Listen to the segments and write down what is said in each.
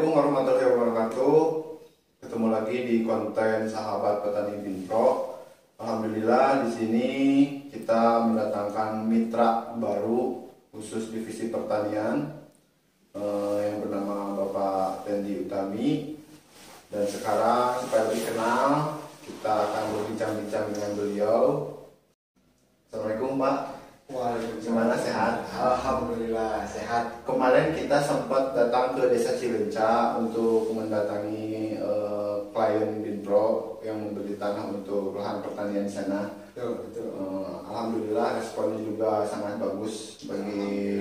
Assalamualaikum warahmatullahi wabarakatuh. Ketemu lagi di konten Sahabat Petani Binpro. Alhamdulillah di sini kita mendatangkan mitra baru khusus divisi pertanian yang bernama Bapak Tendi Utami. Dan sekarang supaya lebih kenal, kita akan berbincang-bincang dengan beliau. Assalamualaikum Pak. Waalaikumsalam. Gimana, sehat? Alhamdulillah sehat. Kemarin kita sempat datang ke Desa Cilenca untuk mendatangi klien Binpro yang membeli tanah untuk lahan pertanian di sana. Betul. Alhamdulillah responnya juga sangat bagus bagi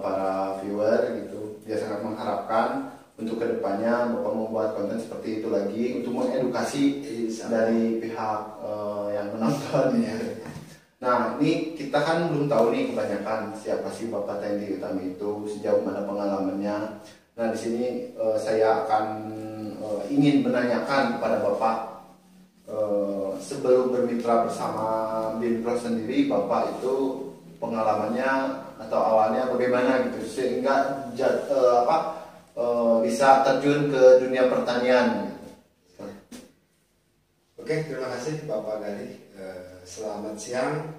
para viewer gitu. Dia sangat mengharapkan untuk kedepannya Bapak membuat konten seperti itu lagi untuk mengedukasi dari pihak yang menonton ya. Nah, ini kita kan belum tahu nih kebanyakan siapa sih Bapak Tendi Utami itu, sejauh mana pengalamannya. Nah, di sini saya akan ingin menanyakan kepada Bapak sebelum bermitra bersama Binpro sendiri, Bapak itu pengalamannya atau awalnya bagaimana gitu sehingga bisa terjun ke dunia pertanian. Oke, terima kasih Bapak Gali. Selamat siang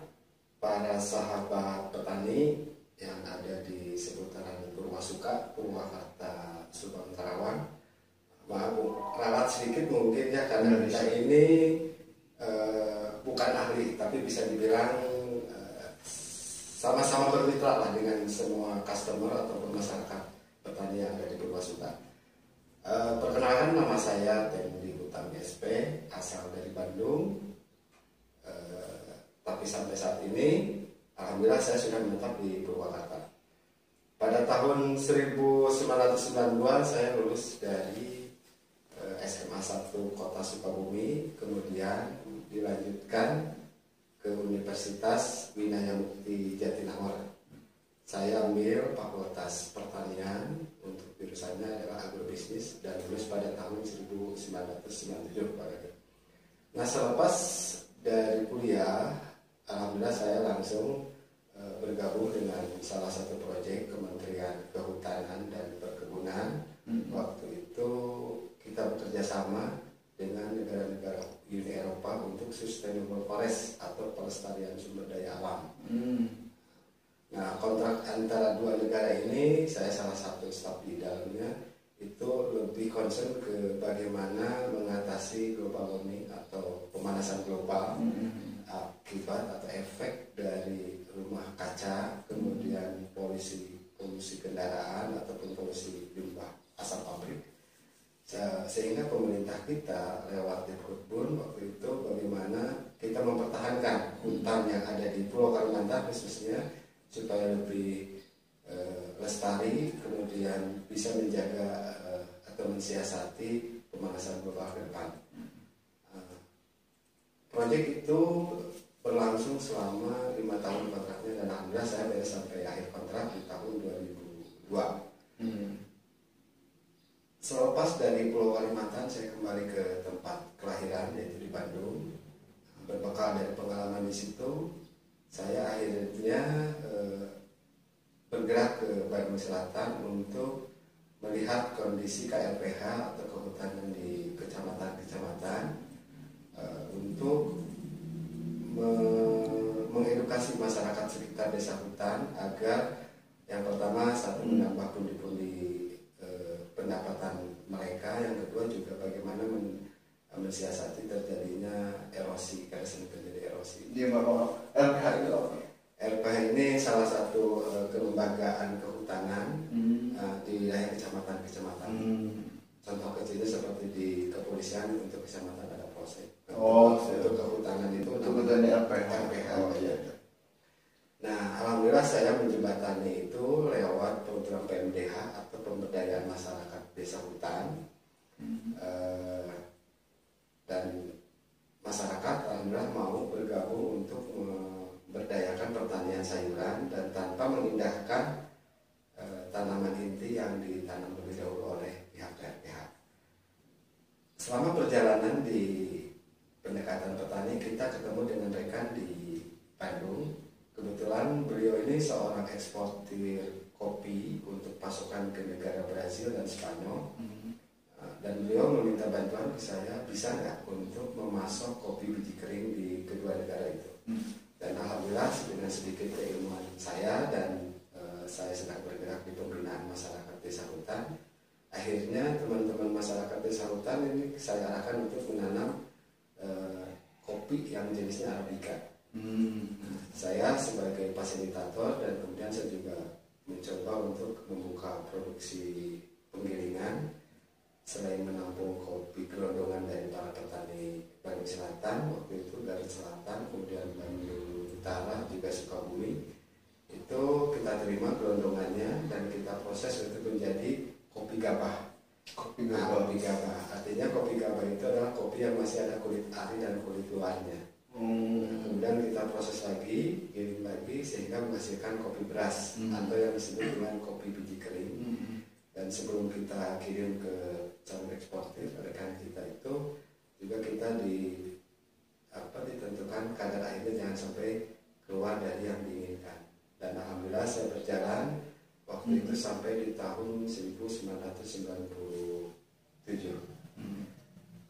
para sahabat petani yang ada di seputaran Purwasuka, Purwakarta, Subang, Tarawan. Maaf, ralat sedikit mungkin ya karena kita ini bukan ahli, tapi bisa dibilang sama-sama bermitra lah dengan semua customer ataupun masyarakat petani yang ada di Purwasuka. Perkenalkan, nama saya Tendi Utami SP, asal dari Bandung. Tapi sampai saat ini alhamdulillah saya sudah menetap di Purwakarta. Pada tahun 1992 saya lulus dari SMA 1 Kota Sukabumi, kemudian dilanjutkan ke Universitas Winaya Mukti Jatinangor. Saya ambil Fakultas Pertanian, untuk jurusannya adalah agrobisnis, dan lulus pada tahun 1997. Nah, selepas dari kuliah, alhamdulillah saya langsung bergabung dengan salah satu proyek Kementerian Kehutanan dan Perkebunan. Waktu itu kita bekerja sama dengan negara-negara Uni Eropa untuk Sustainable Forest atau pelestarian sumber daya alam. Nah, kontrak antara dua negara ini, saya salah satu staf di dalamnya, itu lebih concern ke bagaimana mengatasi global warming atau pemanasan global, akibat atau efek dari rumah kaca, kemudian polusi kendaraan ataupun polusi limbah asap pabrik. Sehingga pemerintah kita lewat Dirkutbun waktu itu bagaimana kita mempertahankan hutan yang ada di Pulau Kalimantan khususnya supaya lebih lestari, kemudian bisa menjaga atau mensiasati pemanasan global ke depan. Proyek itu berlangsung selama 5 tahun kontraknya, dan alhamdulillah saya beres sampai akhir kontrak di tahun 2002. Selepas dari Pulau Kalimantan, saya kembali ke tempat kelahiran, yaitu di Bandung. Berbekal dari pengalaman di situ, saya akhirnya bergerak ke Bandung Selatan untuk melihat kondisi KLPH atau kehutanan di kecamatan-kecamatan, untuk mengedukasi masyarakat sekitar desa hutan agar yang pertama satu menambah pundi-pundi pendapatan mereka, yang kedua juga bagaimana mensiasati terjadinya erosi, karena sering terjadi erosi. Dia mau LPH itu apa? LPH ini salah satu kelembagaan kehutanan di wilayah kecamatan-kecamatan. Contoh kecilnya seperti di kepolisian, untuk kecamatan ada polsek. Untuk kehutanan itu Kebetulan LPH. Oh, iya. Nah, alhamdulillah saya menjembatani itu lewat program PMDH atau pemberdayaan masyarakat desa hutan. Dan masyarakat alhamdulillah mau bergabung untuk memberdayakan pertanian sayuran dan tanpa mengindahkan tanaman inti yang ditanam lebih dahulu oleh pihak LPH. Selama perjalanan di pendekatan petani, kita ketemu dengan rekan di Bandung. Kebetulan beliau ini seorang eksportir kopi untuk pasokan ke negara Brazil dan Spanyol. dan beliau meminta bantuan ke saya, bisa nggak untuk memasok kopi biji kering di kedua negara itu. Dan alhamdulillah dengan sedikit keilmuan saya dan saya sedang bergerak di pembinaan masyarakat desa hutan, akhirnya teman-teman masyarakat desa hutan ini saya arahkan untuk menanam kopi yang jenisnya Arabica. Saya sebagai fasilitator dan kemudian saya juga mencoba untuk membuka produksi penggilingan selain menampung kopi gelondongan dari para petani Bandung Selatan, waktu itu dari Selatan, kemudian Bandung Utara, juga Sukabumi, itu kita terima gelondongannya dan kita proses untuk menjadi kopi gabah. Kopi gabah, artinya kopi gabah itu adalah kopi yang masih ada kulit ari dan kulit luarnya. Kemudian kita proses lagi, giling lagi sehingga menghasilkan kopi beras atau yang disebut dengan kopi biji kering. Dan sebelum kita kirim ke calon eksportir, rekan kita itu juga kita ditentukan kadar airnya jangan sampai keluar dari yang diinginkan. Dan alhamdulillah saya berjalan waktu itu sampai di tahun 1997.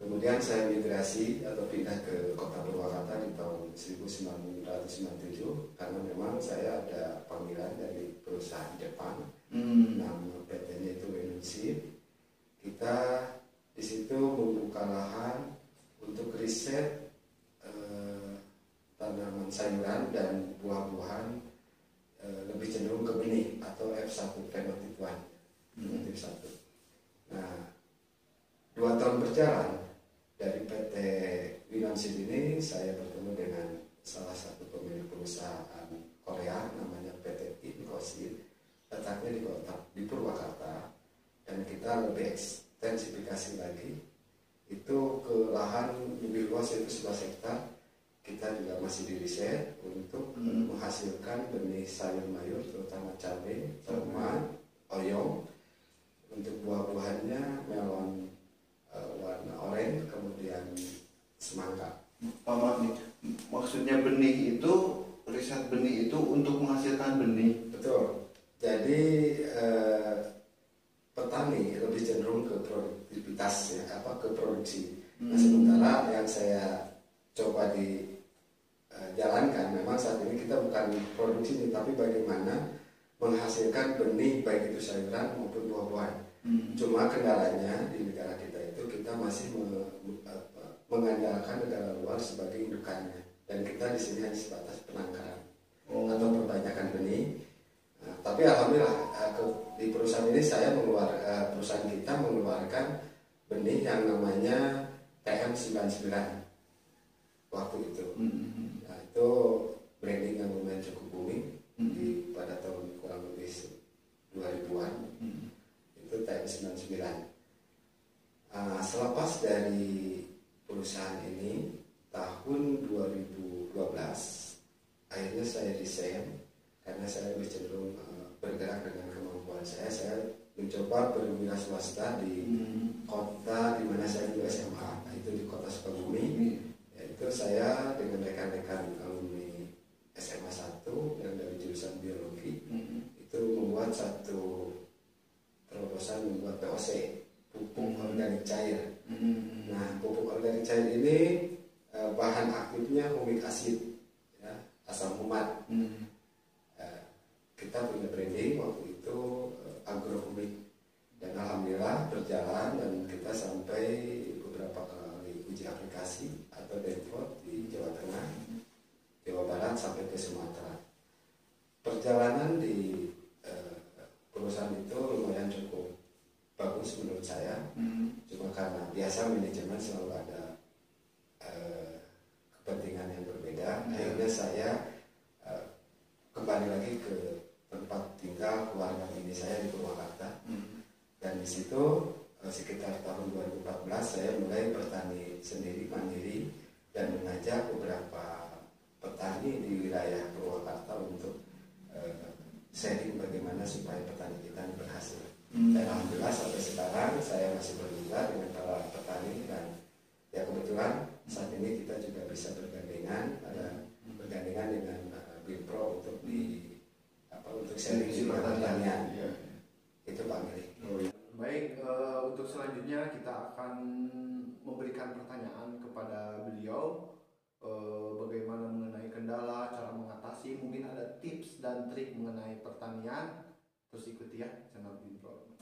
Kemudian saya migrasi atau pindah ke Kota Purwakarta di tahun 1997 karena memang saya ada panggilan dari perusahaan Jepang, nama PT-nya itu Wenunsi. Kita di situ membuka lahan untuk riset tanaman sayuran dan buah-buahan lebih cenderung ke benih atau F1 fenotip 1. Nah, 2 tahun berjalan dari PT Winansid ini saya bertemu dengan salah satu pemilik perusahaan Korea namanya PT Inkosit, letaknya di Purwakarta, dan kita lebih ekstensifikasi lagi itu ke lahan lebih luas yaitu 11 hektar. Kita juga masih di riset untuk menghasilkan benih sayur mayur terutama cabai, tomat, oyong. Untuk buah-buahannya melon warna oranye, kemudian semangka. Pak Mat nih, maksudnya benih itu, riset benih itu untuk menghasilkan benih. Betul. Jadi petani lebih cenderung ke produktivitas ya, ke produksi. Nah, sementara yang saya coba dijalankan memang saat ini kita bukan produksi tapi bagaimana menghasilkan benih baik itu sayuran maupun buah-buahan. Cuma kendalanya di negara kita itu kita masih mengandalkan negara luar sebagai indukannya, dan kita di sini hanya sebatas penangkaran atau perbanyakan benih. Nah, tapi alhamdulillah di perusahaan ini perusahaan kita mengeluarkan benih yang namanya TM99 waktu itu. Nah, itu branding yang lumayan cukup booming pada tahun kurang lebih 2000-an. Itu TM99. Selepas dari perusahaan ini tahun 2012 akhirnya saya resign karena saya lebih cenderung bergerak dengan kemampuan saya mencoba berwira swasta di kota di mana saya juga SMA, itu di kota Sukabumi. Yaitu saya dengan rekan-rekan alumni SMA 1 yang dari jurusan biologi itu membuat satu terobosan membuat POC, pupuk organik cair. Nah, pupuk organik cair ini bahan aktifnya humic acid, ya, asam humat. Kita punya branding waktu itu agrohumic, dan alhamdulillah berjalan dan kita sampai beberapa kali uji aplikasi atau depot di Jawa Tengah, Jawa Barat sampai ke Sumatera. Perjalanan di perusahaan itu lumayan cukup bagus menurut saya. Cuma karena biasa manajemen selalu ada kepentingan yang berbeda, akhirnya saya kembali lagi ke tempat tinggal keluarga ini saya di Purwakarta. Dan di situ sekitar tahun 2014 saya mulai bertani sendiri mandiri dan mengajak beberapa petani di wilayah Purwakarta untuk sharing bagaimana supaya petani kita berhasil. Dan alhamdulillah sampai sekarang saya masih bermitra dengan para petani, dan ya kebetulan saat ini kita juga bisa bergandengan dengan Binpro untuk untuk sharing di pertanian. Itu Pak Mili. Baik, untuk selanjutnya kita akan memberikan pertanyaan kepada beliau, bagaimana mengenai kendala, cara mengatasi, mungkin ada tips dan trik mengenai pertanian. Terus ikuti ya channel Bro.